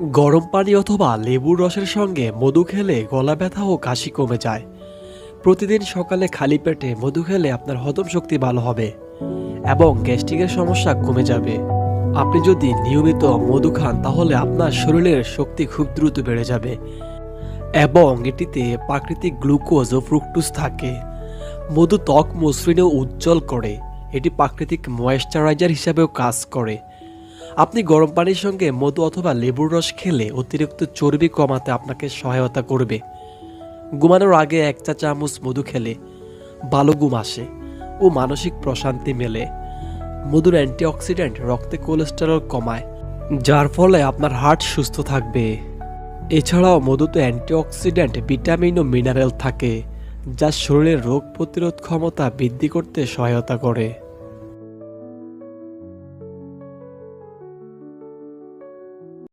গরম পানি অথবা লেবুর রসের সঙ্গে মধু খেলে গলা ব্যথা ও কাশি কমে যায়। প্রতিদিন সকালে খালি পেটে মধু খেলে আপনার হজম শক্তি ভালো হবে এবং গ্যাস্ট্রিকের সমস্যা কমে যাবে। আপনি যদি নিয়মিত মধু খান তাহলে আপনার শরীরের শক্তি খুব দ্রুত বেড়ে যাবে এবং এটিতে প্রাকৃতিক গ্লুকোজ ও ফ্রুক্টোজ থাকে। মধু ত্বক মসৃণ ও উজ্জ্বল করে। এটি প্রাকৃতিক ময়েশ্চারাইজার হিসাবেও কাজ করে। আপনি গরম পানির সঙ্গে মধু অথবা লেবুর রস খেলে অতিরিক্ত চর্বি কমাতে আপনাকে সহায়তা করবে। ঘুমানোর আগে 1 চা চামচ মধু খেলে ভালো ঘুম আসে ও মানসিক প্রশান্তি মেলে। মধুর অ্যান্টিঅক্সিডেন্ট রক্তে কোলেস্টেরল কমায়, যার ফলে আপনার হার্ট সুস্থ থাকবে। এছাড়াও মধুতে অ্যান্টিঅক্সিডেন্ট, ভিটামিন ও মিনারেল থাকে, যা শরীরের রোগ প্রতিরোধ ক্ষমতা বৃদ্ধি করতে সহায়তা করে।